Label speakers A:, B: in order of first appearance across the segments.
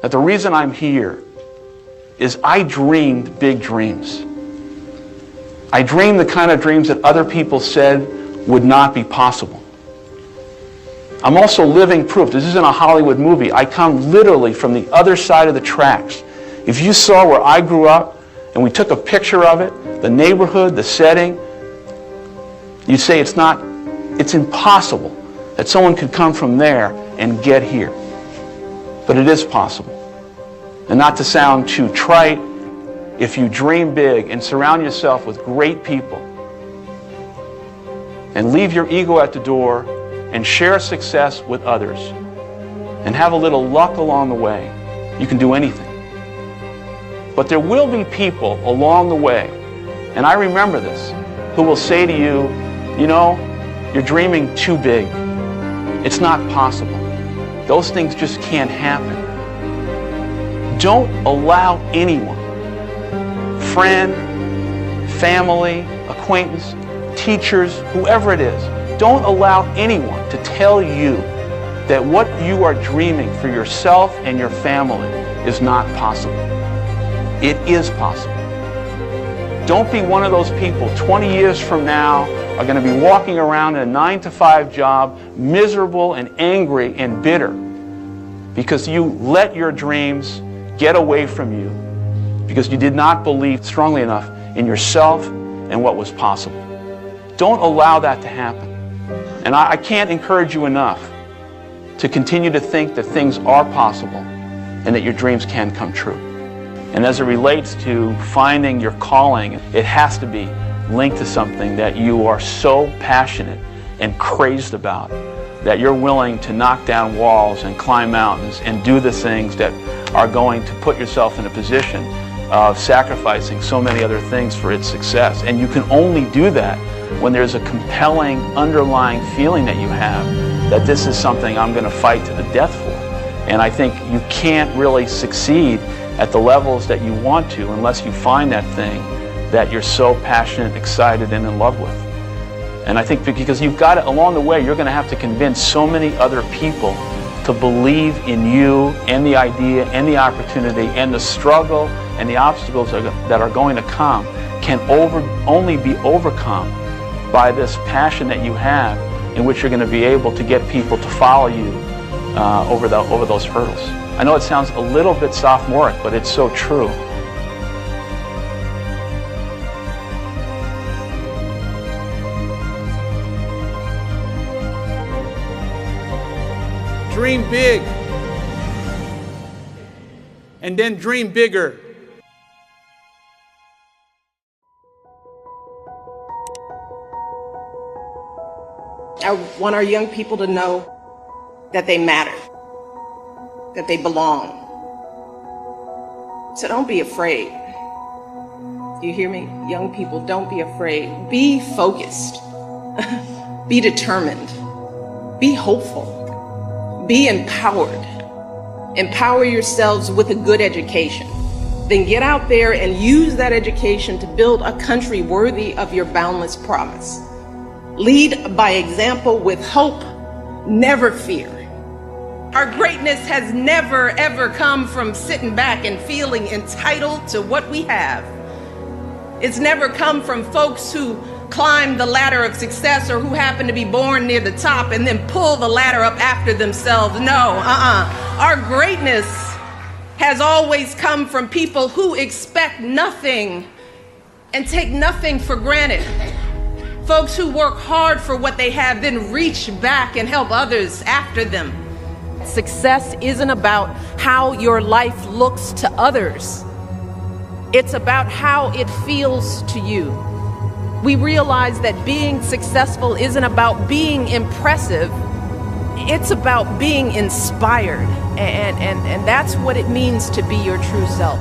A: that the reason I'm here is I dreamed big dreams. I dreamed the kind of dreams that other people said would not be possible. I'm also living proof. This isn't a Hollywood movie. I come literally from the other side of the tracks. If you saw where I grew up and we took a picture of it, the neighborhood, the setting, you'd say it's impossible that someone could come from there and get here. But it is possible. And not to sound too trite, if you dream big and surround yourself with great people and leave your ego at the door and share success with others and have a little luck along the way, you can do anything. But there will be people along the way, and I remember this, who will say to you, you know, you're dreaming too big. It's not possible. Those things just can't happen. Don't allow anyone, friend, family, acquaintance, teachers, whoever it is, don't allow anyone to tell you that what you are dreaming for yourself and your family is not possible. It is possible. Don't be one of those people 20 years from now are going to be walking around in a 9-to-5 job, miserable and angry and bitter because you let your dreams get away from you because you did not believe strongly enough in yourself and what was possible. Don't allow that to happen. And I can't encourage you enough to continue to think that things are possible and that your dreams can come true. And as it relates to finding your calling, it has to be linked to something that you are so passionate and crazed about that you're willing to knock down walls and climb mountains and do the things that are going to put yourself in a position of sacrificing so many other things for its success. And you can only do that when there's a compelling underlying feeling that you have that this is something I'm going to fight to the death for. And I think you can't really succeed at the levels that you want to unless you find that thing that you're so passionate, excited, and in love with. And I think because you've got it along the way, you're going to have to convince so many other people to believe in you and the idea and the opportunity, and the struggle and the obstacles that are going to come can only be overcome by this passion that you have, in which you're going to be able to get people to follow you over those hurdles. I know it sounds a little bit sophomoric, but it's so true.
B: Dream big, and then dream bigger.
C: I want our young people to know that they matter, that they belong. So don't be afraid. Do you hear me? Young people, don't be afraid. Be focused. Be determined. Be hopeful. Be empowered. Empower yourselves with a good education. Then get out there and use that education to build a country worthy of your boundless promise. Lead by example with hope, never fear. Our greatness has never, ever come from sitting back and feeling entitled to what we have. It's never come from folks who climb the ladder of success or who happen to be born near the top and then pull the ladder up after themselves. No, Our greatness has always come from people who expect nothing and take nothing for granted. Folks who work hard for what they have, then reach back and help others after them. Success isn't about how your life looks to others. It's about how it feels to you. We realize that being successful isn't about being impressive. It's about being inspired. And that's what it means to be your true self.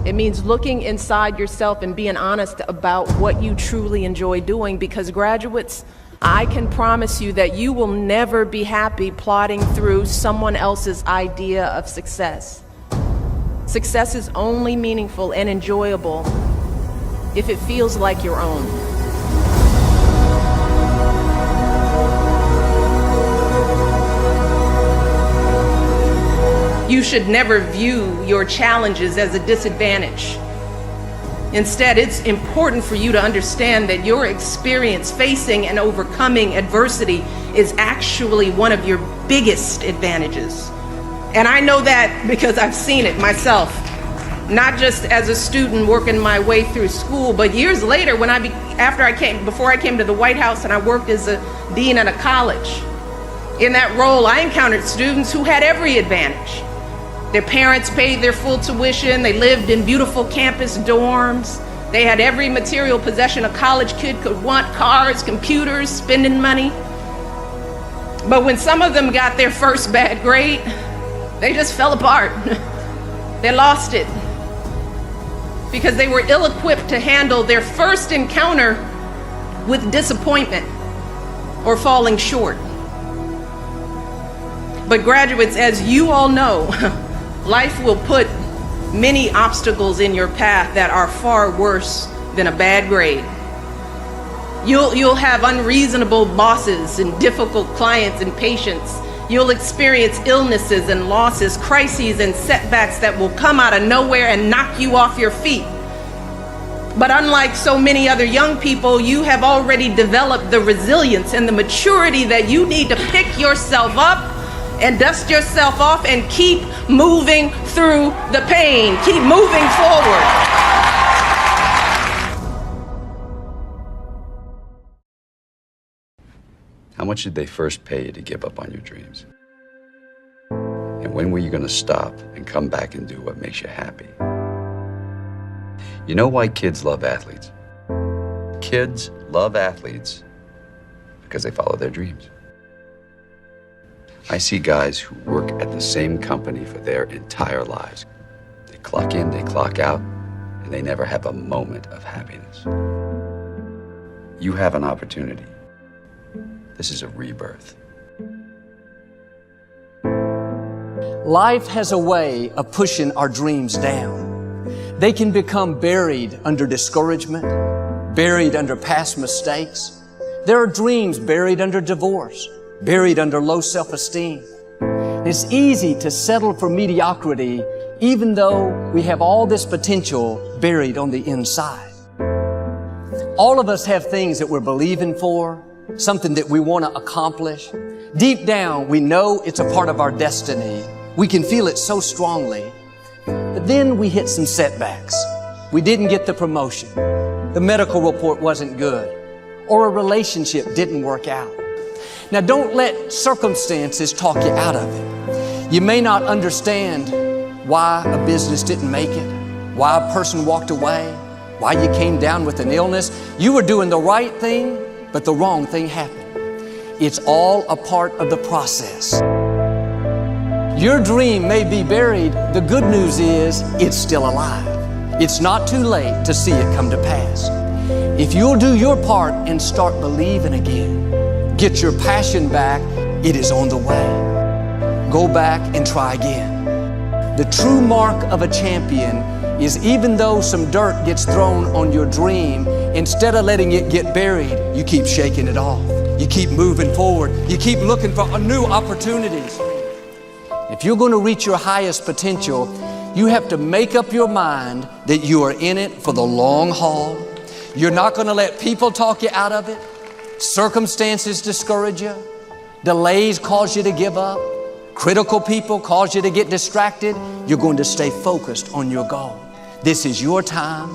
C: It means looking inside yourself and being honest about what you truly enjoy doing, because graduates, I can promise you that you will never be happy plodding through someone else's idea of success. Success is only meaningful and enjoyable if it feels like your own. You should never view your challenges as a disadvantage. Instead, it's important for you to understand that your experience facing and overcoming adversity is actually one of your biggest advantages. And I know that because I've seen it myself, not just as a student working my way through school, but years later before I came to the White House and I worked as a dean at a college. In that role, I encountered students who had every advantage. Their parents paid their full tuition. They lived in beautiful campus dorms. They had every material possession a college kid could want: cars, computers, spending money. But when some of them got their first bad grade, they just fell apart. They lost it because they were ill-equipped to handle their first encounter with disappointment or falling short. But graduates, as you all know, life will put many obstacles in your path that are far worse than a bad grade. You'll have unreasonable bosses and difficult clients and patients. You'll experience illnesses and losses, crises and setbacks that will come out of nowhere and knock you off your feet. But unlike so many other young people, you have already developed the resilience and the maturity that you need to pick yourself up and dust yourself off and keep moving through the pain. Keep moving forward.
D: How much did they first pay you to give up on your dreams? And when were you going to stop and come back and do what makes you happy? You know why kids love athletes? Kids love athletes because they follow their dreams. I see guys who work at the same company for their entire lives. They clock in, they clock out, and they never have a moment of happiness. You have an opportunity. This is a rebirth.
E: Life has a way of pushing our dreams down. They can become buried under discouragement, buried under past mistakes. There are dreams buried under divorce, buried under low self-esteem. It's easy to settle for mediocrity even though we have all this potential buried on the inside. All of us have things that we're believing for, something that we want to accomplish. Deep down, we know it's a part of our destiny. We can feel it so strongly. But then we hit some setbacks. We didn't get the promotion. The medical report wasn't good. Or a relationship didn't work out. Now, don't let circumstances talk you out of it. You may not understand why a business didn't make it, why a person walked away, why you came down with an illness. You were doing the right thing, but the wrong thing happened. It's all a part of the process. Your dream may be buried. The good news is it's still alive. It's not too late to see it come to pass. If you'll do your part and start believing again, get your passion back, it is on the way. Go back and try again. The true mark of a champion is even though some dirt gets thrown on your dream, instead of letting it get buried, you keep shaking it off. You keep moving forward. You keep looking for new opportunities. If you're going to reach your highest potential, you have to make up your mind that you are in it for the long haul. You're not going to let people talk you out of it. Circumstances discourage you. Delays cause you to give up. Critical people cause you to get distracted. You're going to stay focused on your goal. This is your time.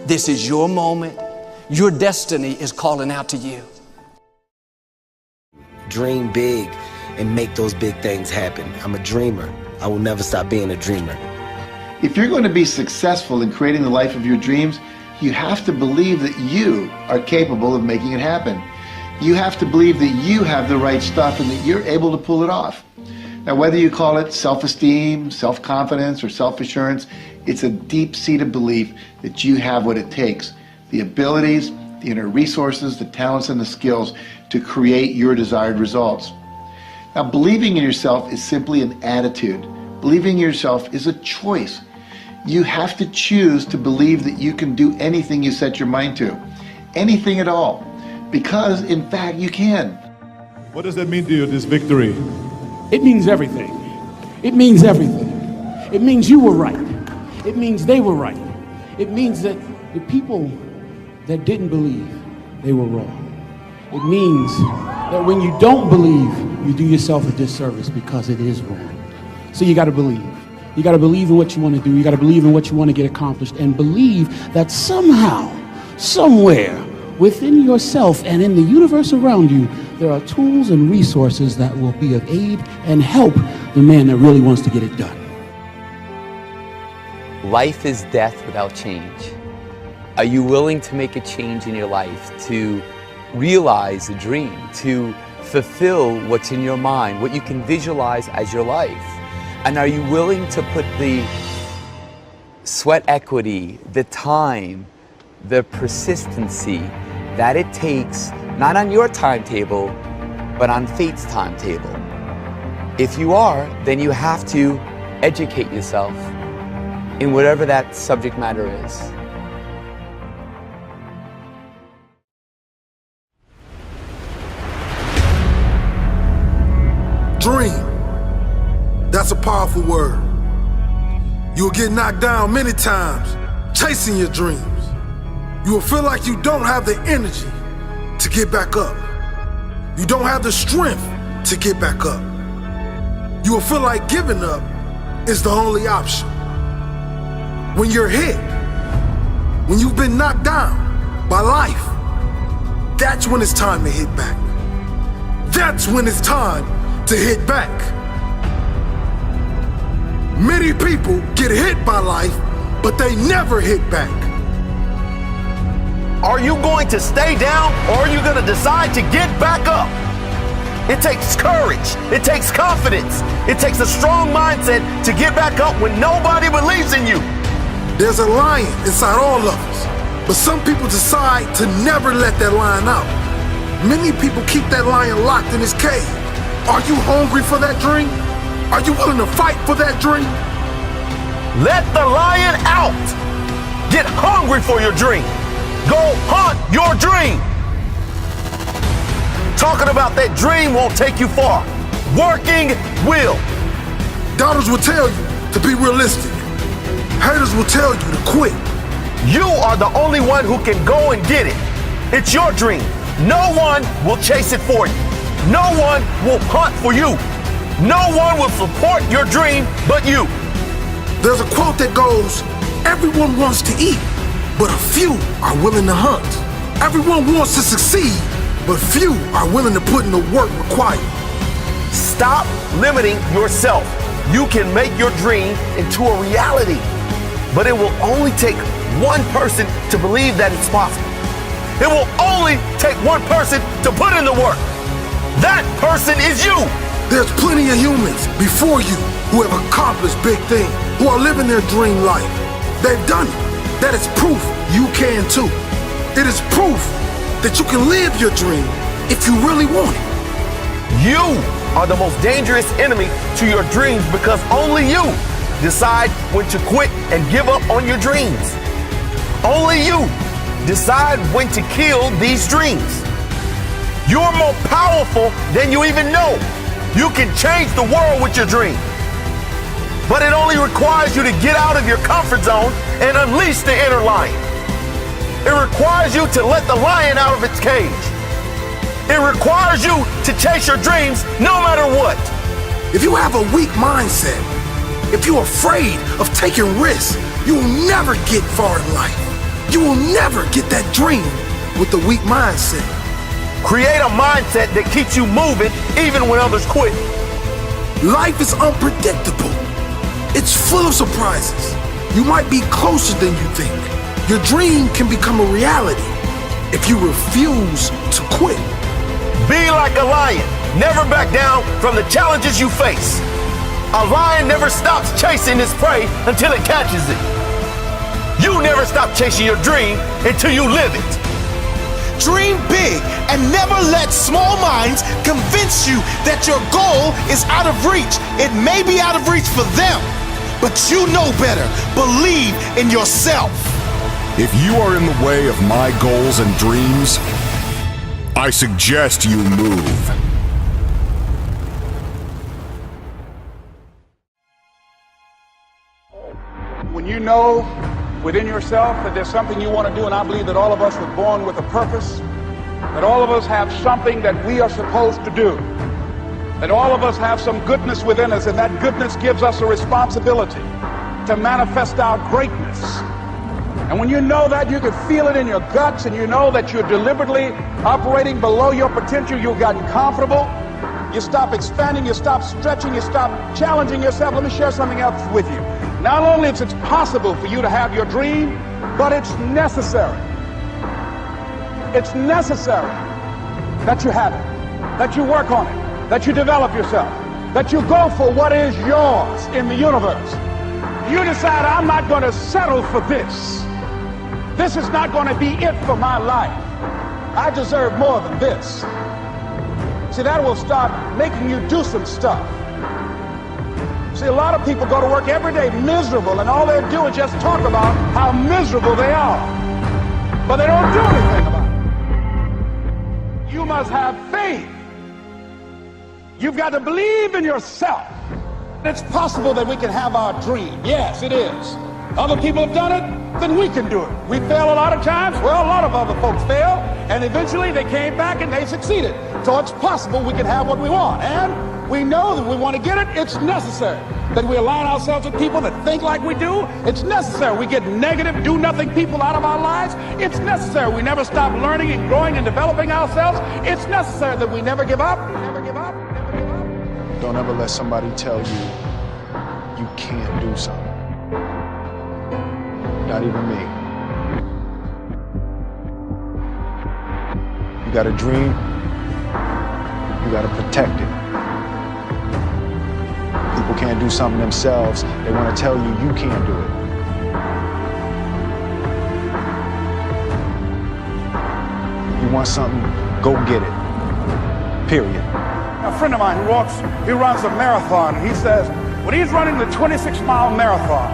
E: This is your moment. Your destiny is calling out to you.
F: Dream big and make those big things happen. I'm a dreamer. I will never stop being a dreamer.
G: If you're going to be successful in creating the life of your dreams, you have to believe that you are capable of making it happen. You have to believe that you have the right stuff and that you're able to pull it off. Now, whether you call it self-esteem, self-confidence, or self-assurance, it's a deep-seated belief that you have what it takes, the abilities, the inner resources, the talents, and the skills to create your desired results. Now, believing in yourself is simply an attitude. Believing in yourself is a choice. You have to choose to believe that you can do anything you set your mind to, anything at all, because in fact you can.
H: What does that mean to you, this victory?
B: It means everything. It means everything.
H: It means you were right. It means they were right. It means that the people that didn't believe, they were wrong. It means that when you don't believe, you do yourself a disservice because it is wrong. So you got to believe. You got to believe in what you want to do. You got to believe in what you want to get accomplished, and believe that somehow, somewhere within yourself and in the universe around you, there are tools and resources that will be of aid and help the man that really wants to get it done.
I: Life is death without change. Are you willing to make a change in your life, to realize a dream, to fulfill what's in your mind, what you can visualize as your life? And are you willing to put the sweat equity, the time, the persistency that it takes, not on your timetable, but on fate's timetable? If you are, then you have to educate yourself in whatever that subject matter is.
J: Dream. That's a powerful word. You'll get knocked down many times chasing your dreams. You will feel like you don't have the energy to get back up. You don't have the strength to get back up. You will feel like giving up is the only option. When you're hit, when you've been knocked down by life, that's when it's time to hit back. That's when it's time to hit back. Many people get hit by life, but they never hit back.
K: Are you going to stay down, or are you going to decide to get back up? It takes courage. It takes confidence. It takes a strong mindset to get back up when nobody believes in you.
J: There's a lion inside all of us, but some people decide to never let that lion out. Many people keep that lion locked in his cage. Are you hungry for that dream? Are you willing to fight for that dream?
K: Let the lion out. Get hungry for your dream. Go hunt your dream. Talking about that dream won't take you far. Working will.
J: Doubters will tell you to be realistic. Haters will tell you to quit.
K: You are the only one who can go and get it. It's your dream. No one will chase it for you. No one will hunt for you. No one will support your dream but you.
J: There's a quote that goes, everyone wants to eat, but a few are willing to hunt. Everyone wants to succeed, but few are willing to put in the work required.
K: Stop limiting yourself. You can make your dream into a reality, but it will only take one person to believe that it's possible. It will only take one person to put in the work. That person is you.
J: There's plenty of humans before you who have accomplished big things, who are living their dream life. They've done it. That is proof you can too. It is proof that you can live your dream if you really want it.
K: You are the most dangerous enemy to your dreams because only you decide when to quit and give up on your dreams. Only you decide when to kill these dreams. You're more powerful than you even know. You can change the world with your dream. But it only requires you to get out of your comfort zone and unleash the inner lion. It requires you to let the lion out of its cage. It requires you to chase your dreams no matter what.
J: If you have a weak mindset, if you're afraid of taking risks, you will never get far in life. You will never get that dream with a weak mindset.
K: Create a mindset that keeps you moving even when others quit.
J: Life is unpredictable. It's full of surprises. You might be closer than you think. Your dream can become a reality if you refuse to quit.
K: Be like a lion. Never back down from the challenges you face. A lion never stops chasing its prey until it catches it. You never stop chasing your dream until you live it.
L: Dream big and never let small minds convince you that your goal is out of reach. It may be out of reach for them, but you know better. Believe in yourself.
M: If you are in the way of my goals and dreams, I suggest you move.
N: know within yourself that there's something you want to do, and I believe that all of us were born with a purpose, that all of us have something that we are supposed to do, that all of us have some goodness within us, and that goodness gives us a responsibility to manifest our greatness. And when you know that, you can feel it in your guts, and you know that you're deliberately operating below your potential. You've gotten comfortable. You stop expanding, you stop stretching, you stop challenging yourself. Let me share something else with you. Not only is it possible for you to have your dream, but it's necessary. It's necessary that you have it, that you work on it, that you develop yourself, that you go for what is yours in the universe. You decide, I'm not going to settle for this. This is not going to be it for my life. I deserve more than this. See, that will start making you do some stuff. See, a lot of people go to work every day miserable, and all they do is just talk about how miserable they are. But they don't do anything about it. You must have faith. You've got to believe in yourself. It's possible that we can have our dream. Yes, it is. Other people have done it, then we can do it. We fail a lot of times. Well, a lot of other folks fail, and eventually they came back and they succeeded. So it's possible we can have what we want. And we know that we want to get it. It's necessary that we align ourselves with people that think like we do. It's necessary we get negative, do-nothing people out of our lives. It's necessary we never stop learning and growing and developing ourselves. It's necessary that we never give up. Never give up. Never give up.
O: Don't ever let somebody tell you you can't do something. Not even me. You got a dream, you got to protect it. People can't do something themselves. They want to tell you you can't do it. You want something, go get it. Period.
N: A friend of mine he runs a marathon. He says, when he's running the 26-mile marathon,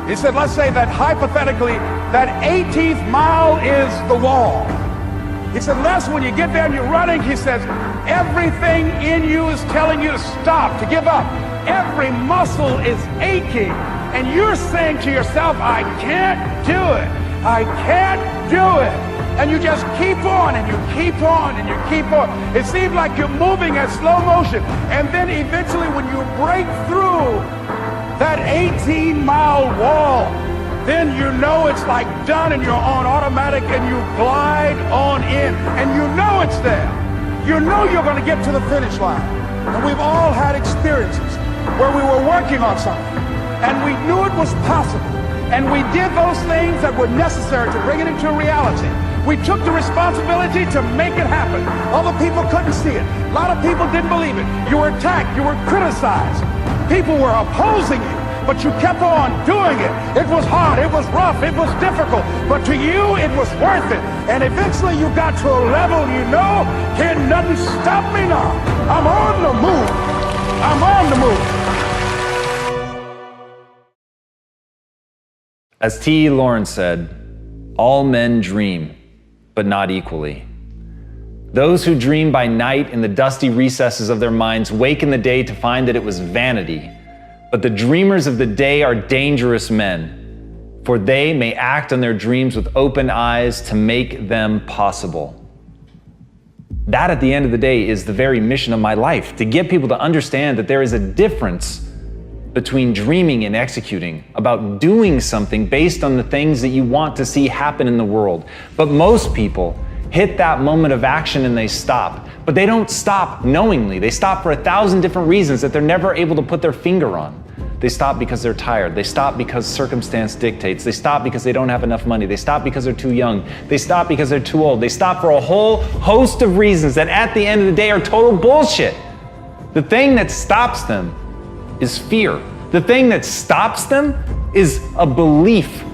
N: he said, let's say that hypothetically, that 18th mile is the wall. He said, Les, when you get there and you're running, he says, everything in you is telling you to stop, to give up. Every muscle is aching. And you're saying to yourself, I can't do it. I can't do it. And you just keep on and you keep on and you keep on. It seems like you're moving at slow motion. And then eventually when you break through that 18-mile wall, then you know it's like done and you're on automatic and you glide on in. And you know it's there. You know you're going to get to the finish line. And we've all had experiences where we were working on something and we knew it was possible. And we did those things that were necessary to bring it into reality. We took the responsibility to make it happen. Other people couldn't see it. A lot of people didn't believe it. You were attacked. You were criticized. People were opposing you, but you kept on doing it. It was hard. It was rough. It was difficult. But to you, it was worth it. And eventually you got to a level you know, can nothing stop me now. I'm on the move. I'm on the move.
P: As T. Lawrence said, all men dream, but not equally. Those who dream by night in the dusty recesses of their minds wake in the day to find that it was vanity. But the dreamers of the day are dangerous men, for they may act on their dreams with open eyes to make them possible. That, at the end of the day, is the very mission of my life, to get people to understand that there is a difference between dreaming and executing, about doing something based on the things that you want to see happen in the world. But most people hit that moment of action and they stop. But they don't stop knowingly. They stop for 1,000 different reasons that they're never able to put their finger on. They stop because they're tired. They stop because circumstance dictates. They stop because they don't have enough money. They stop because they're too young. They stop because they're too old. They stop for a whole host of reasons that at the end of the day are total bullshit. The thing that stops them is fear. The thing that stops them is a belief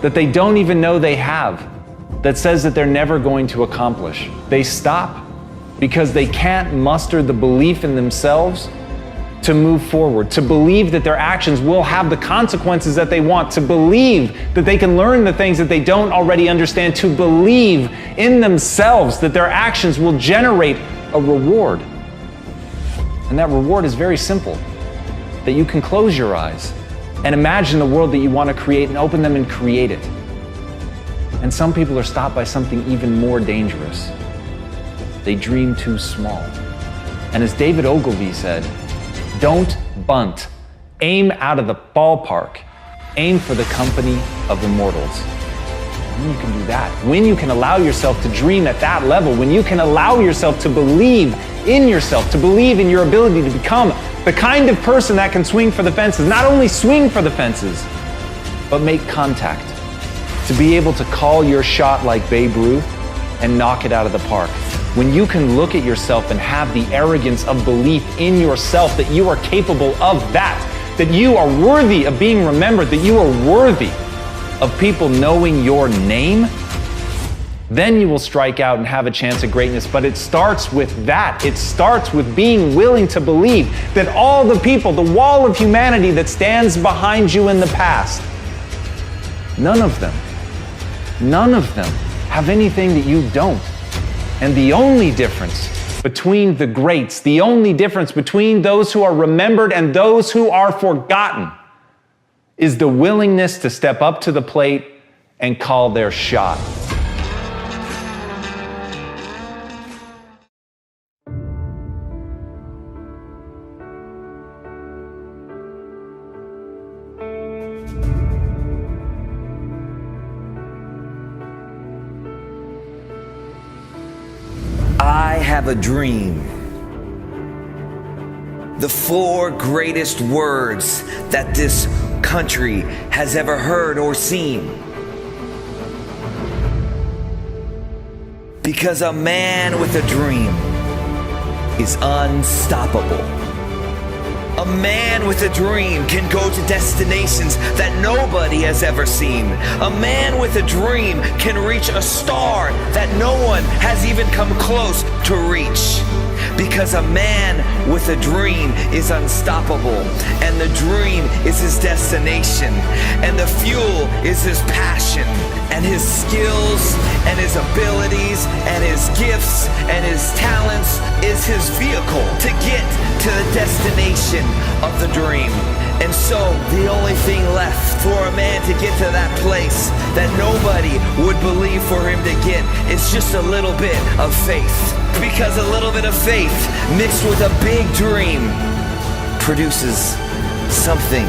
P: that they don't even know they have, that says that they're never going to accomplish. They stop because they can't muster the belief in themselves to move forward, to believe that their actions will have the consequences that they want, to believe that they can learn the things that they don't already understand, to believe in themselves that their actions will generate a reward. And that reward is very simple, that you can close your eyes and imagine the world that you want to create and open them and create it. And some people are stopped by something even more dangerous. They dream too small. And as David Ogilvy said, don't bunt. Aim out of the ballpark. Aim for the company of immortals. When you can do that, when you can allow yourself to dream at that level, when you can allow yourself to believe in yourself, to believe in your ability to become the kind of person that can swing for the fences, not only swing for the fences, but make contact, to be able to call your shot like Babe Ruth and knock it out of the park. When you can look at yourself and have the arrogance of belief in yourself that you are capable of that you are worthy of being remembered, that you are worthy of people knowing your name, then you will strike out and have a chance at greatness. But it starts with that. It starts with being willing to believe that all the people, the wall of humanity that stands behind you in the past, none of them have anything that you don't. And the only difference between the greats, the only difference between those who are remembered and those who are forgotten, is the willingness to step up to the plate and call their shot.
Q: I have a dream. The 4 greatest words that this country has ever heard or seen. Because a man with a dream is unstoppable. A man with a dream can go to destinations that nobody has ever seen. A man with a dream can reach a star that no one has even come close to reach. Because a man with a dream is unstoppable, and the dream is his destination, and the fuel is his passion, and his skills, and his abilities, and his gifts, and his talents is his vehicle to get to the destination of the dream. And so the only thing left for a man to get to that place that nobody would believe for him to get is just a little bit of faith. Because a little bit of faith mixed with a big dream produces something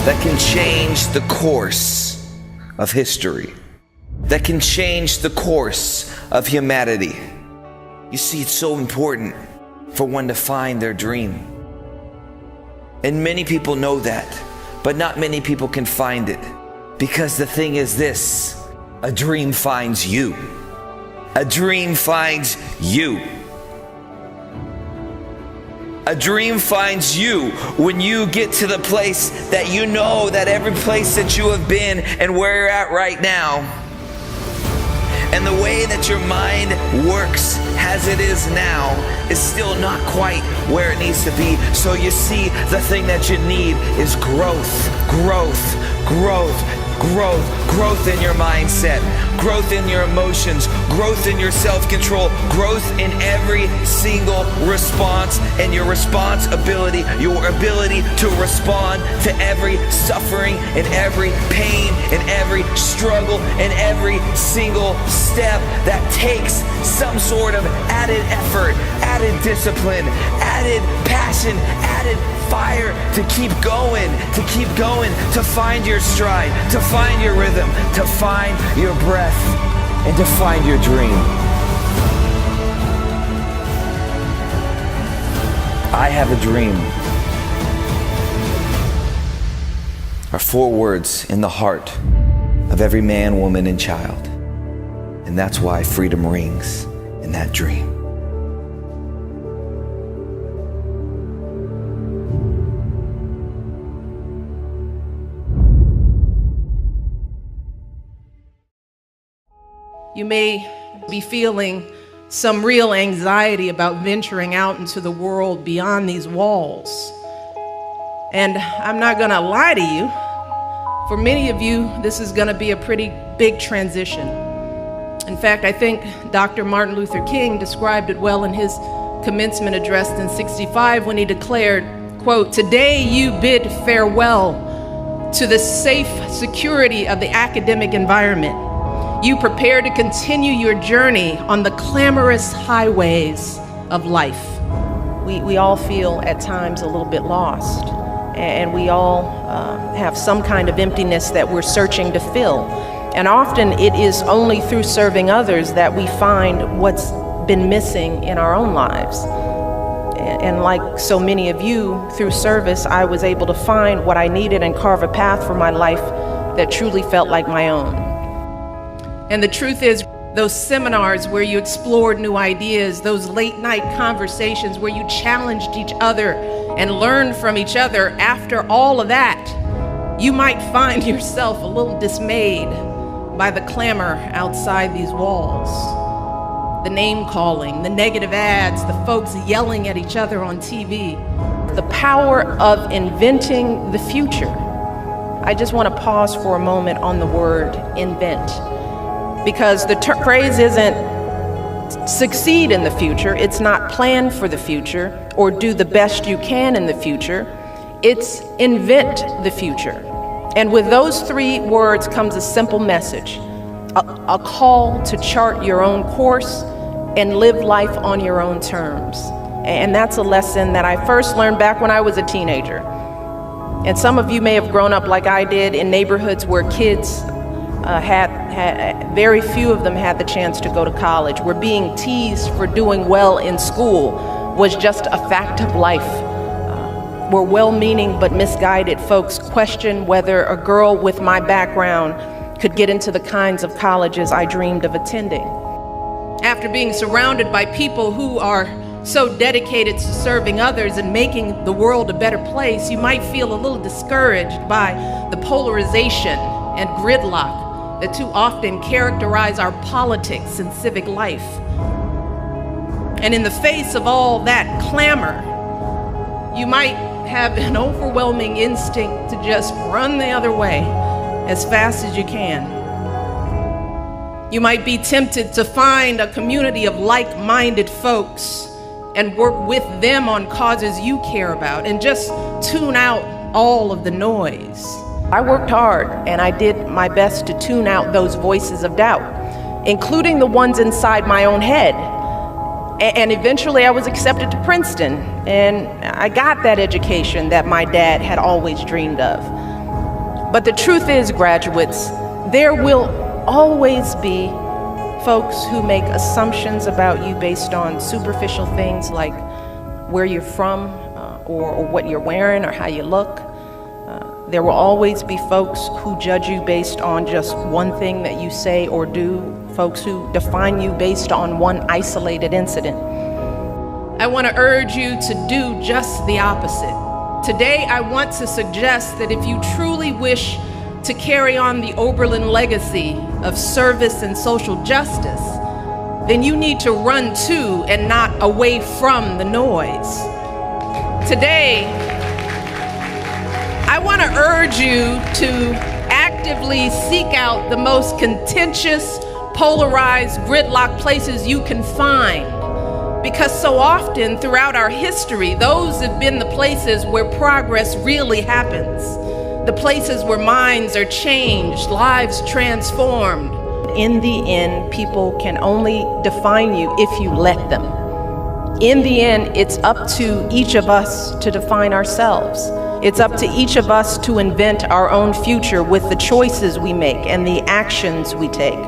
Q: that can change the course of history, that can change the course of humanity. You see, it's so important for one to find their dream. And many people know that, but not many people can find it. Because the thing is this, a dream finds you. A dream finds you. A dream finds you when you get to the place that you know that every place that you have been and where you're at right now, and the way that your mind works as it is now is still not quite where it needs to be. So you see, the thing that you need is growth, growth, growth, growth, growth in your mindset, growth in your emotions, growth in your self-control, growth in every single response and your responsibility, your ability to respond to every suffering and every pain and every struggle and every single step that takes some sort of added effort, added discipline, added passion, added fire to keep going, to find your stride, to find your rhythm, to find your breath, and to find your dream. I have a dream are 4 words in the heart of every man, woman, and child. And that's why freedom rings in that dream.
C: You may be feeling some real anxiety about venturing out into the world beyond these walls. And I'm not gonna lie to you, for many of you, this is gonna be a pretty big transition. In fact, I think Dr. Martin Luther King described it well in his commencement address in '65 when he declared, Quote, today you bid farewell to the safe security of the academic environment. You prepare to continue your journey on the clamorous highways of life. We all feel at times a little bit lost, and we all have some kind of emptiness that we're searching to fill. And often it is only through serving others that we find what's been missing in our own lives. And like so many of you, through service, I was able to find what I needed and carve a path for my life that truly felt like my own. And the truth is, those seminars where you explored new ideas, those late night conversations where you challenged each other and learned from each other, after all of that, you might find yourself a little dismayed by the clamor outside these walls. The name calling, the negative ads, the folks yelling at each other on TV. The power of inventing the future. I just want to pause for a moment on the word invent, because the phrase isn't succeed in the future, it's not plan for the future or do the best you can in the future, it's invent the future. And with those three words comes a simple message, a call to chart your own course and live life on your own terms. And that's a lesson that I first learned back when I was a teenager. And some of you may have grown up like I did in neighborhoods where kids very few of them had the chance to go to college, where being teased for doing well in school was just a fact of life, where well-meaning but misguided folks questioned whether a girl with my background could get into the kinds of colleges I dreamed of attending. After being surrounded by people who are so dedicated to serving others and making the world a better place, you might feel a little discouraged by the polarization and gridlock that too often characterize our politics and civic life. And in the face of all that clamor, you might have an overwhelming instinct to just run the other way as fast as you can. You might be tempted to find a community of like-minded folks and work with them on causes you care about and just tune out all of the noise. I worked hard and I did my best to tune out those voices of doubt, including the ones inside my own head. And eventually I was accepted to Princeton, and I got that education that my dad had always dreamed of. But the truth is, graduates, there will always be folks who make assumptions about you based on superficial things like where you're from or what you're wearing or how you look. There will always be folks who judge you based on just one thing that you say or do, folks who define you based on one isolated incident. I want to urge you to do just the opposite. Today, I want to suggest that if you truly wish to carry on the Oberlin legacy of service and social justice, then you need to run to and not away from the noise. Today, I want to urge you to actively seek out the most contentious, polarized, gridlock places you can find. Because so often throughout our history, those have been the places where progress really happens. The places where minds are changed, lives transformed. In the end, people can only define you if you let them. In the end, it's up to each of us to define ourselves. It's up to each of us to invent our own future with the choices we make and the actions we take.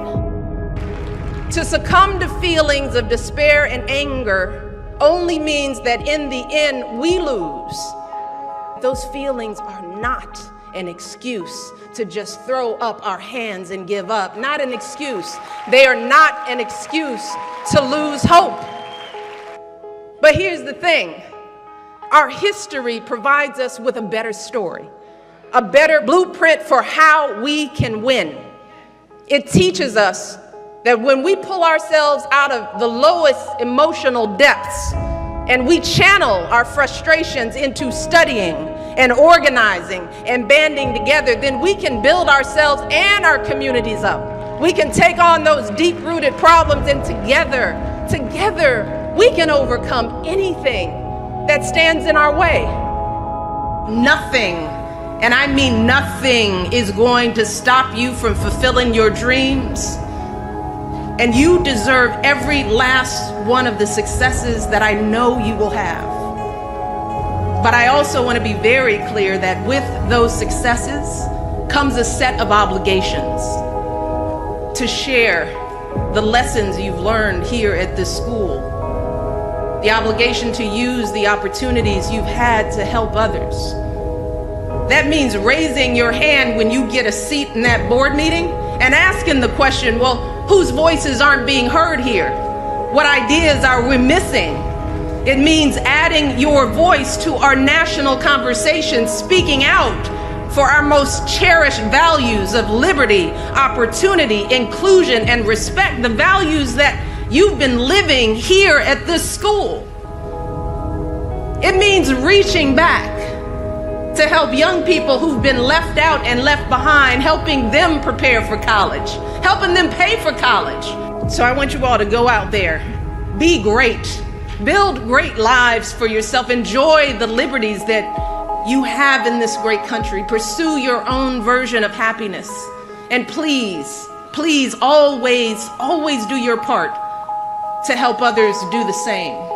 C: To succumb to feelings of despair and anger only means that in the end, we lose. Those feelings are not an excuse to just throw up our hands and give up. Not an excuse. They are not an excuse to lose hope. But here's the thing. Our history provides us with a better story, a better blueprint for how we can win. It teaches us that when we pull ourselves out of the lowest emotional depths and we channel our frustrations into studying and organizing and banding together, then we can build ourselves and our communities up. We can take on those deep-rooted problems, and together, we can overcome anything that stands in our way. Nothing, and I mean nothing, is going to stop you from fulfilling your dreams. And you deserve every last one of the successes that I know you will have. But I also want to be very clear that with those successes comes a set of obligations to share the lessons you've learned here at this school, the obligation to use the opportunities you've had to help others. That means raising your hand when you get a seat in that board meeting and asking the question, well, whose voices aren't being heard here? What ideas are we missing? It means adding your voice to our national conversation, speaking out for our most cherished values of liberty, opportunity, inclusion, and respect, the values that you've been living here at this school. It means reaching back to help young people who've been left out and left behind, helping them prepare for college, helping them pay for college. So I want you all to go out there, be great, build great lives for yourself, enjoy the liberties that you have in this great country, pursue your own version of happiness, and please, please always do your part to help others do the same.